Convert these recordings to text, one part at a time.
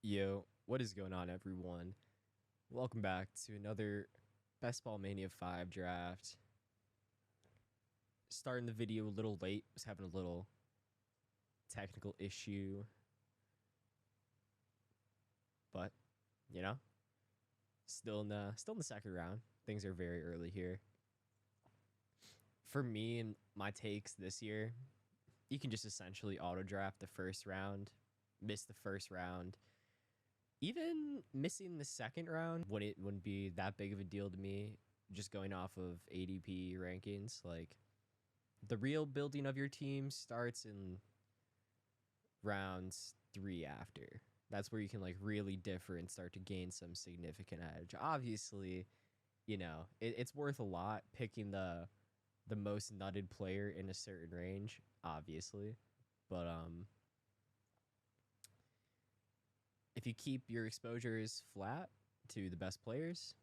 Yo, what is going on, everyone? Welcome back to another BestBall Mania 5 draft. Starting the video a little late, was having a little technical issue. But, you know, still in the second round. Things are very early here. For me and my takes this year, you can just essentially auto draft the first round, miss the first round. Even missing the second round wouldn't be that big of a deal to me, just going off of ADP rankings. Like, the real building of your team starts in rounds 3 after. That's where you can like really differ and start to gain some significant edge. Obviously, it's worth a lot picking the most nutted player in a certain range, obviously. But if you keep your exposures flat to the best players,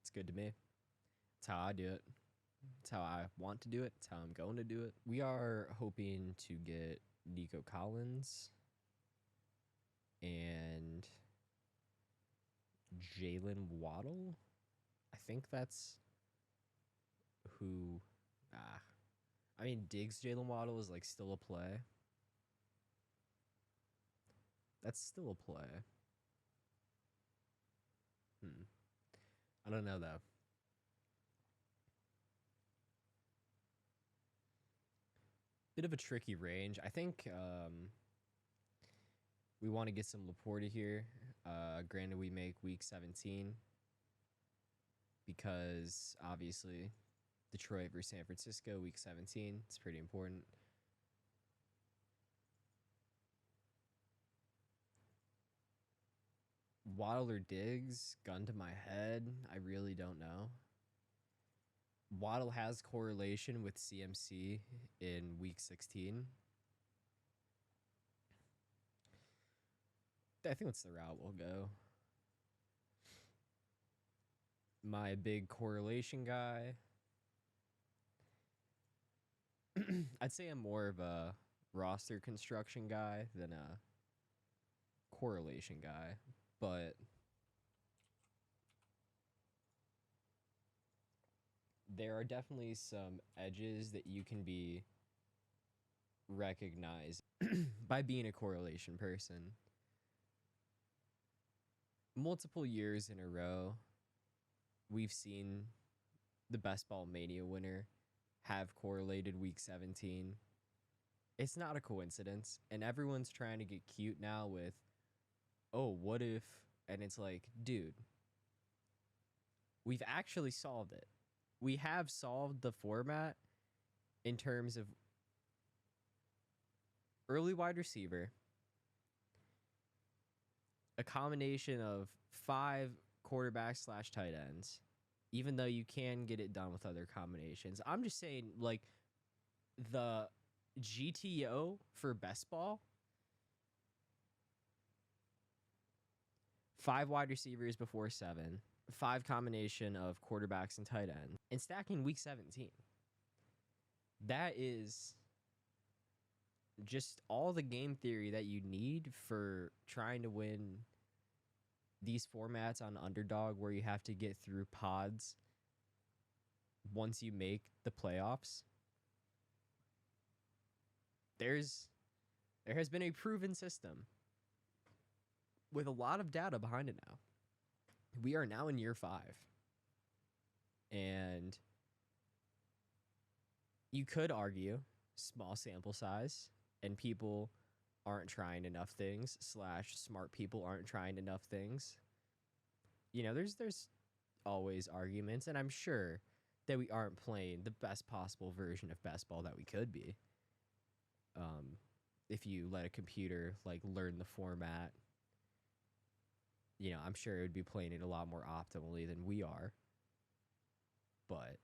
it's good to me. It's how I do it. It's how I want to do it. It's how I'm going to do it. We are hoping to get Nico Collins and Jalen Waddle. I think that's who. I mean, Diggs Jalen Waddle is like still a play. That's still a play. I don't know though. Bit of a tricky range. I think we want to get some Laporta here. Granted, we make week 17 because obviously Detroit versus San Francisco, week 17. It's pretty important. Waddle or Diggs, gun to my head, I really don't know. Waddle has correlation with CMC in week 16. I think that's the route we'll go. My big correlation guy. I'd say I'm more of a roster construction guy than a correlation guy, but there are definitely some edges that you can be recognized by being a correlation person. Multiple years in a row, we've seen the Best Ball Mania winner have correlated week 17. It's not a coincidence, and everyone's trying to get cute now with, oh, what if, and it's like, dude, we've actually solved it. We have solved the format in terms of early wide receiver, a combination of 5 quarterbacks / tight ends, even though you can get it done with other combinations. I'm just saying, like, the GTO for best ball, 5 wide receivers before 7, 5 combination of quarterbacks and tight ends, and stacking week 17. That is just all the game theory that you need for trying to win these formats on Underdog, where you have to get through pods once you make the playoffs. There has been a proven system with a lot of data behind it now. We are now in year 5. And you could argue small sample size and people aren't trying enough things / smart people aren't trying enough things. There's always arguments, and I'm sure that we aren't playing the best possible version of best ball that we could be. If you let a computer like learn the format, I'm sure it would be playing it a lot more optimally than we are. But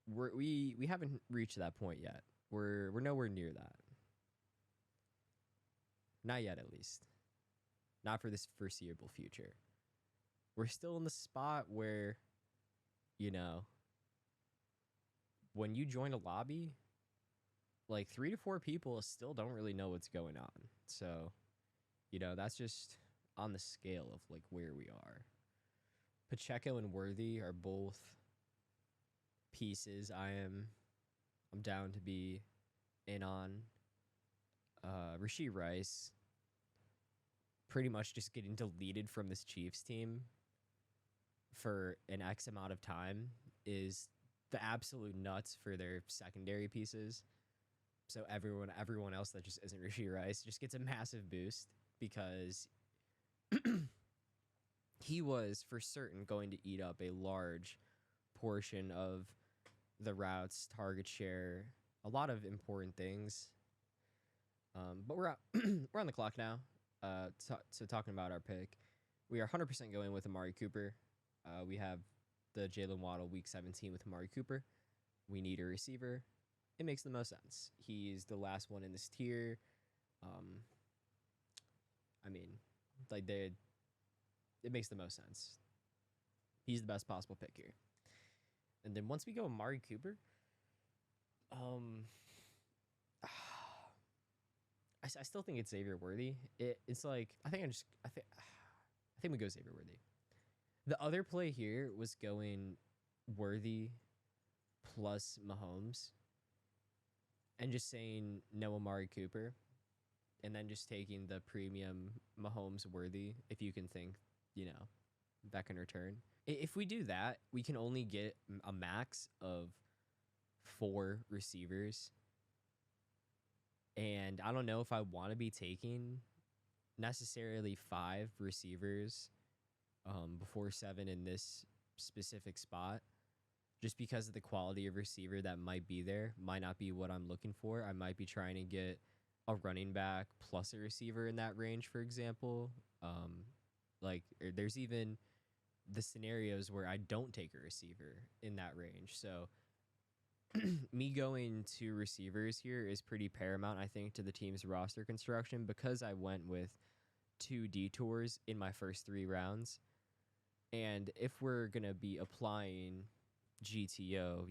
we haven't reached that point yet. We're nowhere near that. Not yet, at least. Not for this foreseeable future. We're still in the spot where, when you join a lobby, like 3 to 4 people still don't really know what's going on. So, that's just on the scale of like where we are. Pacheco and Worthy are both pieces I'm down to be in on. Rashee Rice pretty much just getting deleted from this Chiefs team for an X amount of time is the absolute nuts for their secondary pieces. So everyone else that just isn't Rashee Rice just gets a massive boost because he was for certain going to eat up a large portion of the routes, target share, a lot of important things. But we're on the clock now. So talking about our pick, we are 100% going with Amari Cooper. We have the Jalen Waddle Week 17 with Amari Cooper. We need a receiver. It makes the most sense. He's the last one in this tier. I mean, like it makes the most sense. He's the best possible pick here. And then once we go Amari Cooper, I still think it's Xavier Worthy. It's like I think we go Xavier Worthy. The other play here was going Worthy plus Mahomes and just saying no Amari Cooper and then just taking the premium Mahomes Worthy if you can think, that can return. If we do that, we can only get a max of 4 receivers. And I don't know if I want to be taking necessarily 5 receivers before 7 in this specific spot, just because of the quality of receiver that might be there might not be what I'm looking for. I might be trying to get a running back plus a receiver in that range, for example. There's even the scenarios where I don't take a receiver in that range. So me going 2 receivers here is pretty paramount, I think, to the team's roster construction because I went with 2 detours in my first 3 rounds. And if we're going to be applying GTO,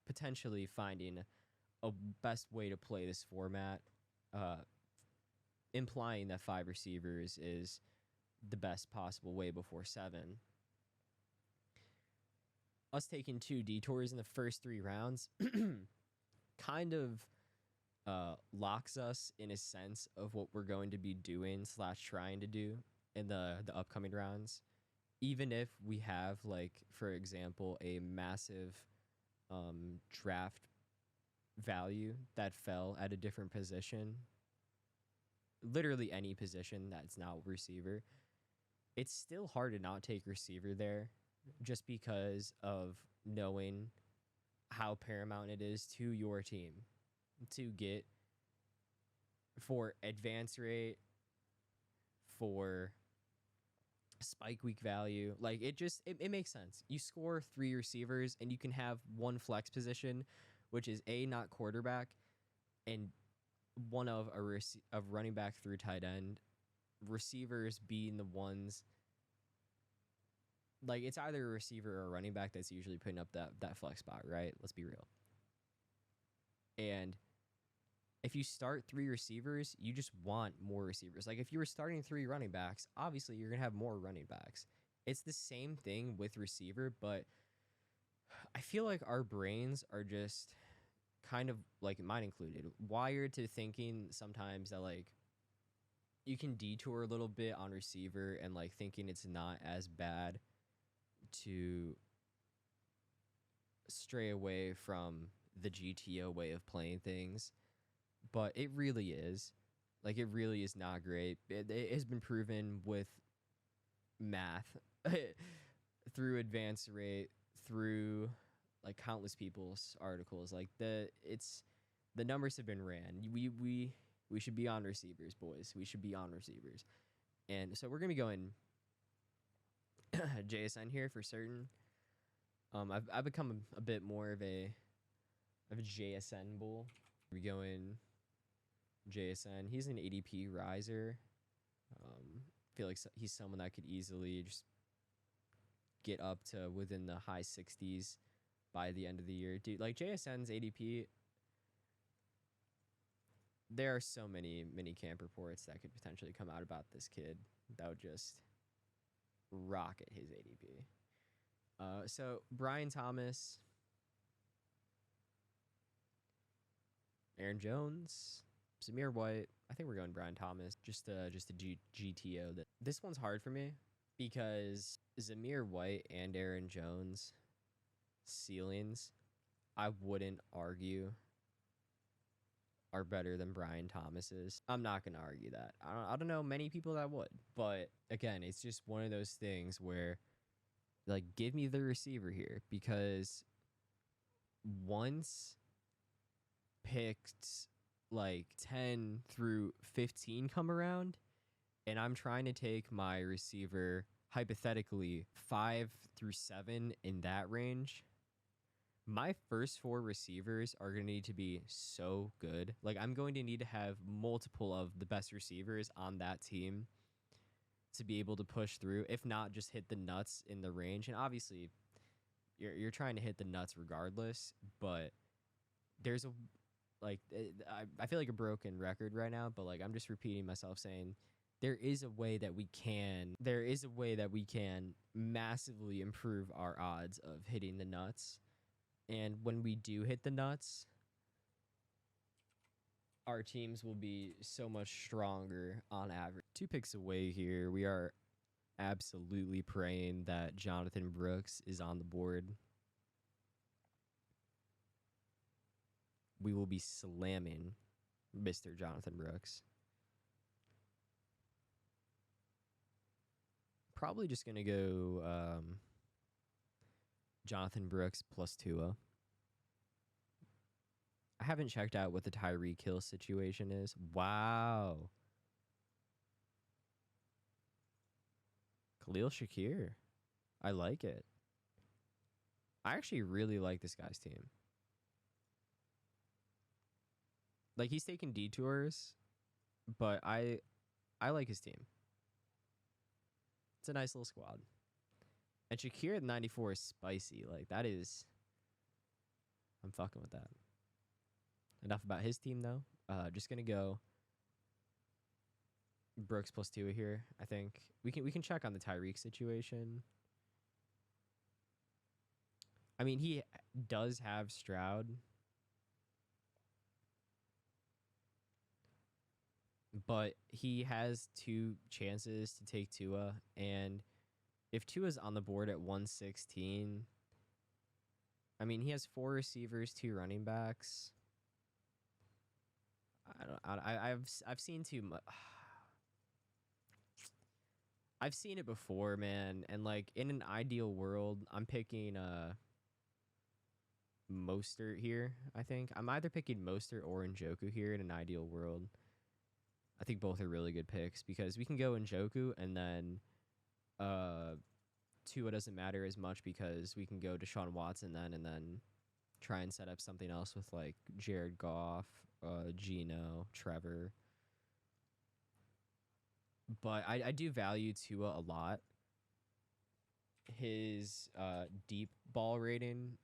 potentially finding a best way to play this format, implying that 5 receivers is the best possible way before 7. Us taking 2 detours in the first 3 rounds kind of locks us in a sense of what we're going to be doing / trying to do in the upcoming rounds. Even if we have, like, for example, a massive draft value that fell at a different position, literally any position that's not receiver, it's still hard to not take receiver there just because of knowing how paramount it is to your team to get for advance rate, for spike week value. Like, it makes sense. You score 3 receivers and you can have 1 flex position, which is not quarterback, and one of running back through tight end, receivers being the ones, like, it's either a receiver or a running back that's usually putting up that flex spot, right? Let's be real. And if you start 3 receivers, you just want more receivers. Like, if you were starting 3 running backs, obviously you're going to have more running backs. It's the same thing with receiver, but I feel like our brains are just kind of, like mine included, wired to thinking sometimes that, like, you can detour a little bit on receiver and, like, thinking it's not as bad to stray away from the GTO way of playing things. But it really is. Like, it really is not great. It has been proven with math through advance rate, through, like, countless people's articles. Like, the numbers have been ran. We should be on receivers, boys. We should be on receivers. And so we're going to be going JSN here for certain. I've become a bit more of a JSN bull. We go in JSN. He's an ADP riser. Feel like he's someone that could easily just get up to within the high 60s by the end of the year. Dude, like, JSN's ADP, there are so many mini camp reports that could potentially come out about this kid that would just rocket his ADP. So Brian Thomas, Aaron Jones, Zamir White. I think we're going Brian Thomas. Just a GTO. That this one's hard for me because Zamir White and Aaron Jones ceilings, I wouldn't argue, are better than Brian Thomas's. I'm not gonna argue that. I don't know many people that would, but again, it's just one of those things where, like, give me the receiver here, because once picked like 10 through 15 come around, and I'm trying to take my receiver hypothetically 5 through 7 in that range, my first 4 receivers are going to need to be so good. Like, I'm going to need to have multiple of the best receivers on that team to be able to push through, if not just hit the nuts in the range. And obviously, you're trying to hit the nuts regardless, but there's a, like, I feel like a broken record right now, but like I'm just repeating myself saying there is a way that we can massively improve our odds of hitting the nuts. And when we do hit the nuts, our teams will be so much stronger on average. 2 picks away here, we are absolutely praying that Jonathan Brooks is on the board. We will be slamming Mr. Jonathan Brooks. Probably just going to go Jonathan Brooks plus Tua. I haven't checked out what the Tyreek Hill situation is. Wow. Khalil Shakir. I like it. I actually really like this guy's team. Like, he's taking detours, but I like his team. It's a nice little squad. And Shakir at 94 is spicy. Like, that is... I'm fucking with that. Enough about his team, though. Just going to go Brooks plus Tua here, I think. We can check on the Tyreek situation. I mean, he does have Stroud, but he has 2 chances to take Tua, and if Tua's on the board at 116, I mean, he has 4 receivers, 2 running backs. I've seen too much. I've seen it before, man, and like in an ideal world, I'm picking Mostert here. I think I'm either picking Mostert or Njoku here in an ideal world. I think both are really good picks because we can go Njoku and then Tua doesn't matter as much because we can go Deshaun Watson then and then try and set up something else with like Jared Goff, Geno, Trevor. But I do value Tua a lot. His deep ball rating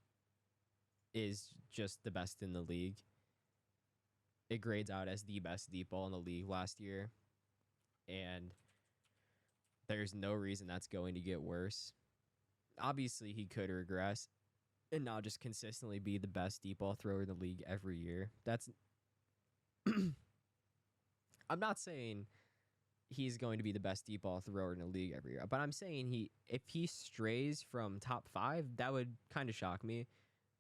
is just the best in the league. It grades out as the best deep ball in the league last year. And there's no reason that's going to get worse. Obviously, he could regress and not just consistently be the best deep ball thrower in the league every year. That's... I'm not saying he's going to be the best deep ball thrower in the league every year, but I'm saying if he strays from top 5, that would kind of shock me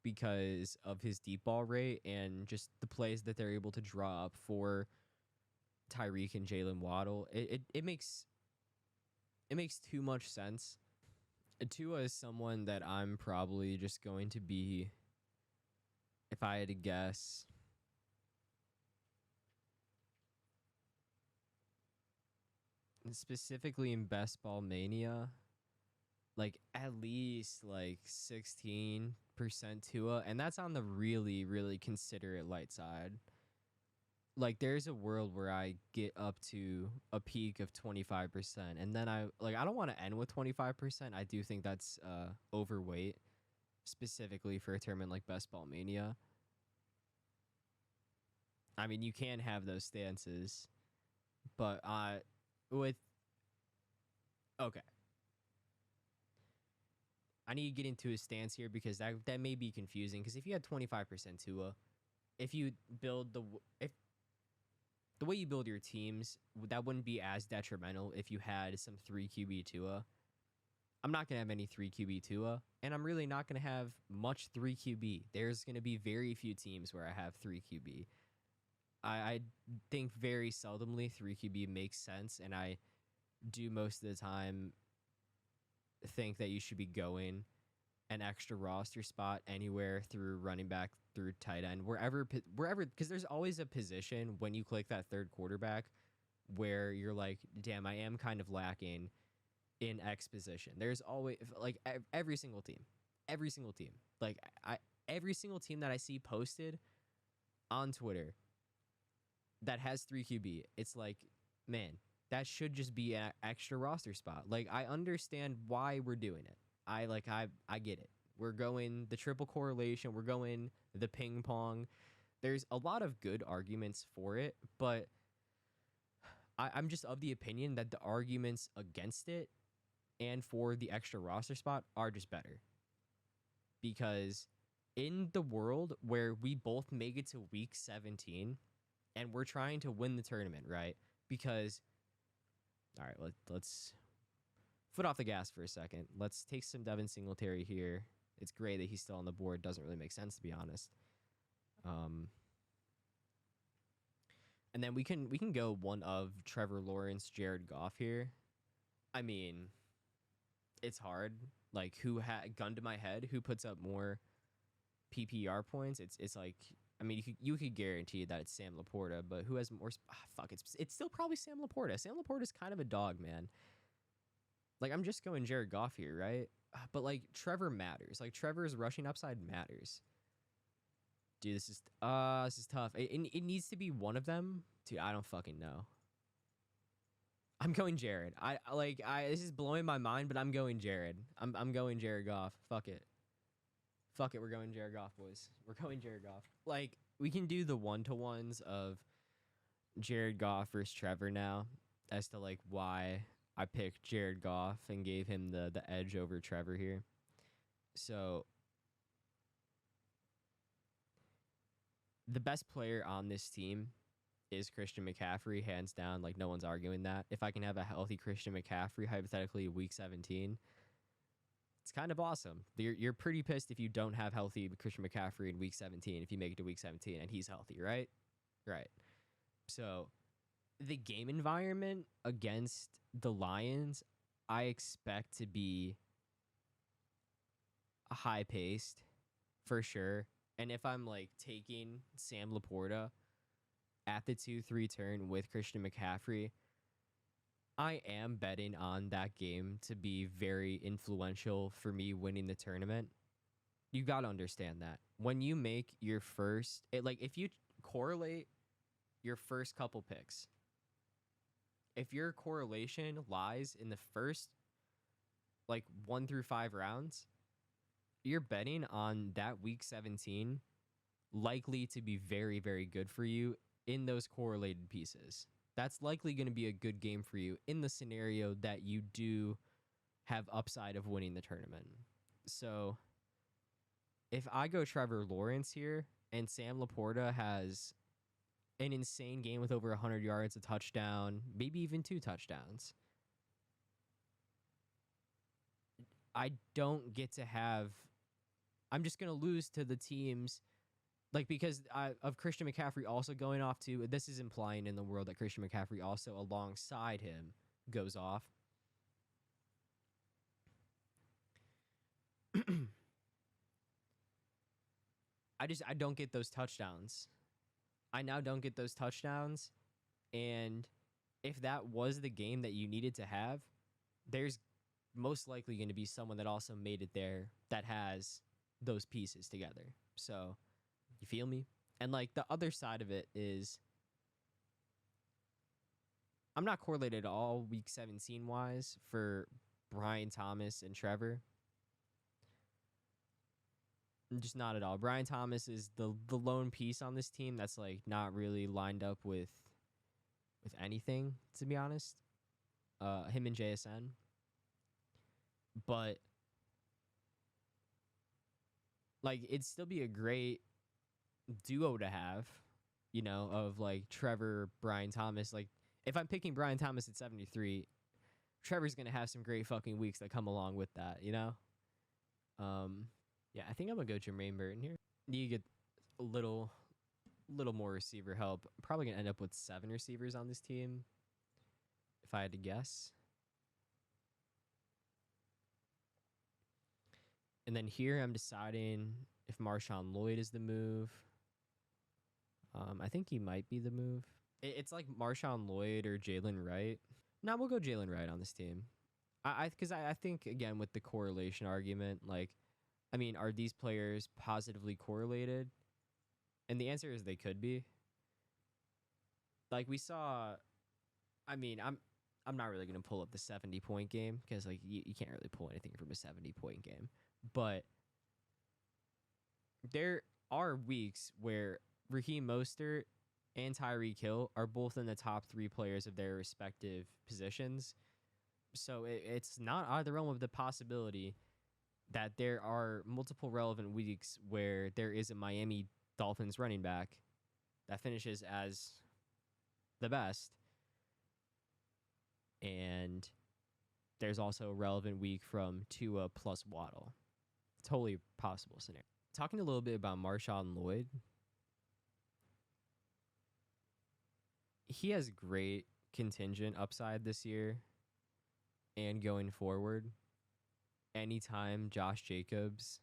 because of his deep ball rate and just the plays that they're able to draw up for Tyreek and Jalen Waddle. It makes too much sense. Tua is someone that I'm probably just going to be, if I had to guess, specifically in BestBall Mania, like at least like 16% Tua, and that's on the really, really considerate light side. Like, there's a world where I get up to a peak of 25%, and then I don't want to end with 25%. I do think that's overweight, specifically for a tournament like BestBall Mania. I mean, you can have those stances, but with okay, I need to get into a stance here because that may be confusing. Because if you had 25% Tua, if you build if the way you build your teams, that wouldn't be as detrimental if you had some 3 QB Tua. I'm not going to have any 3 QB Tua, and I'm really not going to have much 3 QB. There's going to be very few teams where I have 3 QB. I think very seldomly 3 QB makes sense, and I do most of the time think that you should be going an extra roster spot anywhere through running back, through tight end, wherever, because there's always a position when you click that third quarterback where you're like, damn, I am kind of lacking in X position. There's always like every single team, like every single team that I see posted on Twitter that has 3 QB, it's like, man, that should just be an extra roster spot. Like, I understand why we're doing it. I get it. We're going the triple correlation. We're going the ping pong. There's a lot of good arguments for it, but I'm just of the opinion that the arguments against it and for the extra roster spot are just better. Because in the world where we both make it to week 17 and we're trying to win the tournament, right? Because, all right, let's foot off the gas for a second. Let's take some Devin Singletary here. It's great that he's still on the board. Doesn't really make sense, to be honest. And then we can go one of Trevor Lawrence, Jared Goff here. I mean, it's hard. Like, gun to my head, who puts up more PPR points? It's like, I mean, you could guarantee that it's Sam Laporta, but who has more? It's still probably Sam Laporta. Sam Laporta's kind of a dog, man. Like, I'm just going Jared Goff here, right? But like, Trevor matters. Like, Trevor's rushing upside matters. Dude, this is tough. It needs to be one of them. Dude, I don't fucking know. I'm going Jared. This is blowing my mind, but I'm going Jared. I'm going Jared Goff. Fuck it. We're going Jared Goff, boys. We're going Jared Goff. Like, we can do the 1-to-1s of Jared Goff versus Trevor now as to like why I picked Jared Goff and gave him the edge over Trevor here. So the best player on this team is Christian McCaffrey, hands down. Like, no one's arguing that. If I can have a healthy Christian McCaffrey, hypothetically, week 17, it's kind of awesome. You're pretty pissed if you don't have healthy Christian McCaffrey in week 17, if you make it to week 17 and he's healthy, right? Right. So the game environment against the Lions, I expect to be high-paced for sure. And if I'm, like, taking Sam Laporta at the 2-3 turn with Christian McCaffrey, I am betting on that game to be very influential for me winning the tournament. You got to understand that. When you make your first... if you correlate your first couple picks, if your correlation lies in the first, 1 through 5 rounds, you're betting on that week 17 likely to be very, very good for you in those correlated pieces. That's likely going to be a good game for you in the scenario that you do have upside of winning the tournament. So if I go Trevor Lawrence here and Sam Laporta has an insane game with over 100 yards, a touchdown, maybe even 2 touchdowns, I don't get to have... I'm just going to lose to the teams, because of Christian McCaffrey also going off too. This is implying in the world that Christian McCaffrey also alongside him goes off. I don't get those touchdowns. I now don't get those touchdowns. And if that was the game that you needed to have, there's most likely going to be someone that also made it there that has those pieces together. So, you feel me? And the other side of it is, I'm not correlated at all week 17 wise for Brian Thomas and Trevor. Just not at all. Brian Thomas is the lone piece on this team that's like not really lined up with anything, to be honest. Him and JSN. But like it'd still be a great duo to have, you know, of like Trevor, Brian Thomas. Like if I'm picking Brian Thomas at 73, Trevor's gonna have some great fucking weeks that come along with that, you know? Yeah, I think I'm gonna go Jermaine Burton here. You get a little more receiver help. I'm probably gonna end up with 7 receivers on this team, if I had to guess. And then here I'm deciding if Marshawn Lloyd is the move. I think he might be the move. It's like Marshawn Lloyd or Jalen Wright. No, we'll go Jalen Wright on this team. Because I think again with the correlation argument, like, I mean, are these players positively correlated? And the answer is they could be. Like we saw, I mean, I'm not really gonna pull up the 70-point game because like you can't really pull anything from a 70-point game. But there are weeks where Raheem Mostert and Tyreek Hill are both in the top 3 players of their respective positions. So it's not out of the realm of the possibility that there are multiple relevant weeks where there is a Miami Dolphins running back that finishes as the best. And there's also a relevant week from Tua plus Waddle. Totally possible scenario. Talking a little bit about Marshawn Lloyd. He has great contingent upside this year and going forward. Anytime Josh Jacobs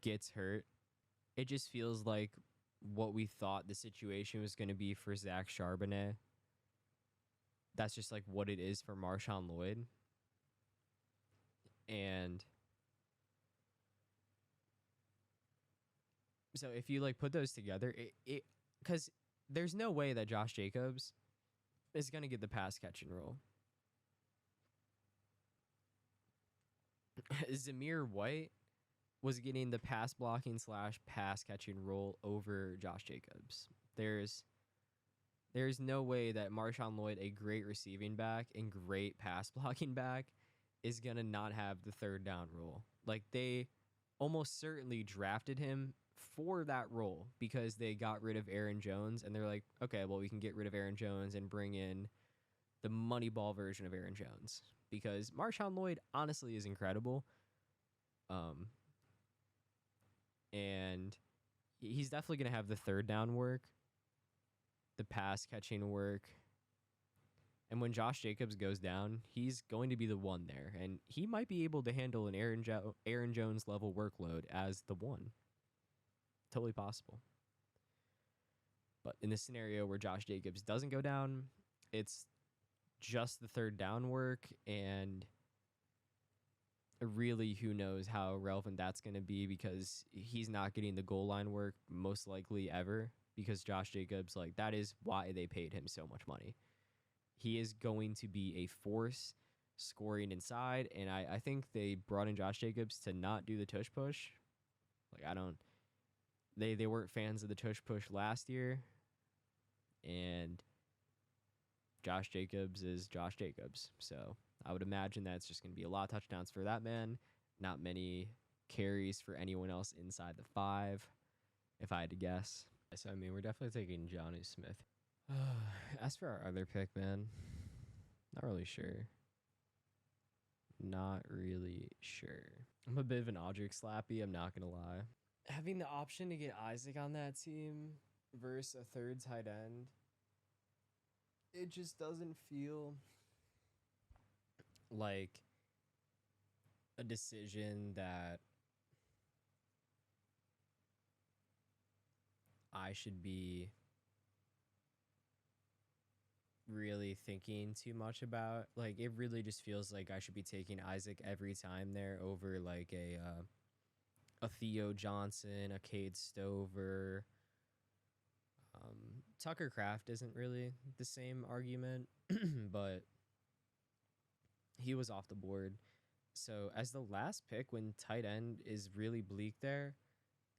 gets hurt, it just feels like what we thought the situation was going to be for Zach Charbonnet. That's just like what it is for Marshawn Lloyd. And so if you like put those together, it because there's no way that Josh Jacobs is going to get the pass catching role. Zamir White was getting the pass blocking / pass catching role over Josh Jacobs. There's no way that Marshawn Lloyd, a great receiving back and great pass blocking back, is going to not have the third down role. Like they almost certainly drafted him for that role because they got rid of Aaron Jones and they're like, okay, well, we can get rid of Aaron Jones and bring in the Moneyball version of Aaron Jones because Marshawn Lloyd honestly is incredible. And he's definitely going to have the third down work, the pass catching work. And when Josh Jacobs goes down, he's going to be the one there. And he might be able to handle an Aaron Jones level workload as the one. Totally possible. But in this scenario where Josh Jacobs doesn't go down, it's just the third down work. And really, who knows how relevant that's going to be because he's not getting the goal line work most likely ever because Josh Jacobs, like, that is why they paid him so much money. He is going to be a force scoring inside, and I think they brought in Josh Jacobs to not do the tush push. Like, they weren't fans of the tush push last year, and Josh Jacobs is Josh Jacobs. So I would imagine that it's just going to be a lot of touchdowns for that man, not many carries for anyone else inside the 5, if I had to guess. So, I mean, we're definitely taking Johnny Smith. As for our other pick, man, not really sure. Not really sure. I'm a bit of an Audric slappy, I'm not going to lie. Having the option to get Isaac on that team versus a third tight end, it just doesn't feel like a decision that I should be really thinking too much about. Like, it really just feels like I should be taking Isaac every time there over like a Theo Johnson, a Cade Stover. Tucker Kraft isn't really the same argument, but he was off the board. So as the last pick, when tight end is really bleak there,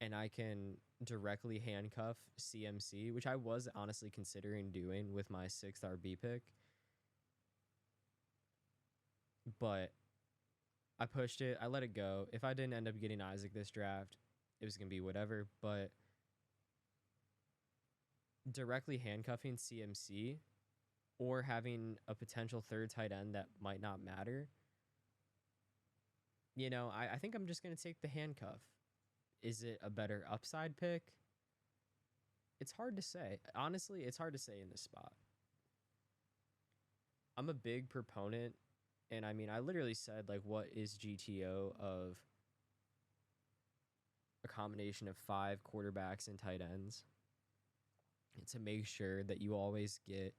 and I can directly handcuff CMC, which I was honestly considering doing with my 6th RB pick, but I pushed it. I let it go. If I didn't end up getting Isaac this draft, it was going to be whatever. But directly handcuffing CMC or having a potential third tight end that might not matter, I think I'm just going to take the handcuff. Is it a better upside pick? It's hard to say. Honestly, it's hard to say in this spot. I'm a big proponent, and I mean, I literally said, like, what is GTO of a combination of 5 quarterbacks and tight ends, to make sure that you always get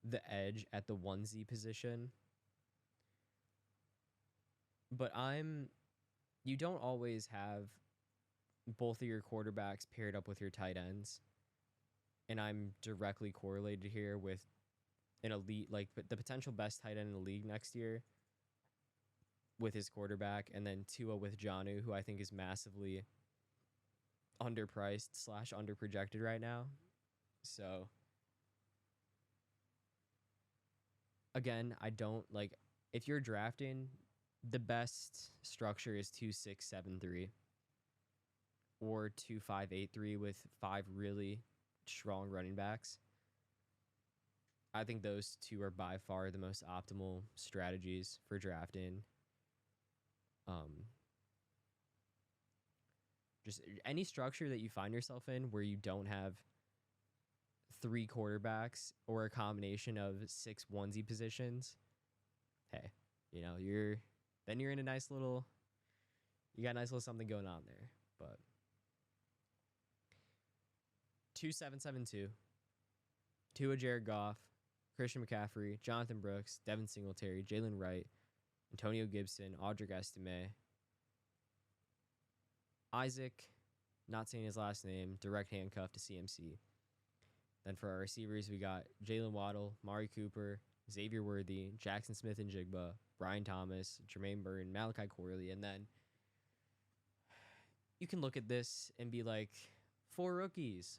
the edge at the 1Z position. But you don't always have both of your quarterbacks paired up with your tight ends. And I'm directly correlated here with an elite, like the potential best tight end in the league next year with his quarterback, and then Tua with Jonnu, who I think is massively underpriced / underprojected right now. So again, I don't like, if you're drafting, the best structure is 2-6-7-3 or 2-5-8-3 with 5 really strong running backs. I think those 2 are by far the most optimal strategies for drafting. Just any structure that you find yourself in where you don't have 3 quarterbacks or a combination of 6 onesie positions, hey, you're in a nice little, you got a nice little something going on there. But 2-7-7-2, Tua, Jared Goff, Christian McCaffrey, Jonathan Brooks, Devin Singletary, Jalen Wright, Antonio Gibson, Audric Estime, Isaac, not saying his last name, direct handcuff to CMC. Then for our receivers, we got Jalen Waddle, Mari Cooper, Xavier Worthy, Jackson Smith and Jigba, Brian Thomas, Jermaine Burton, Malachi Corley. And then you can look at this and be like, 4 rookies.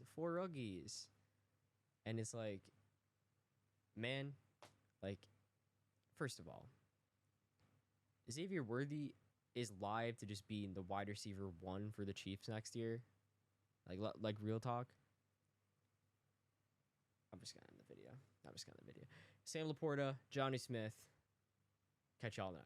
And it's like, man, like, first of all, Xavier Worthy is live to just be the wide receiver 1 for the Chiefs next year. Like real talk. I'm just gonna end the video. Sam Laporta, Johnny Smith. Catch y'all next.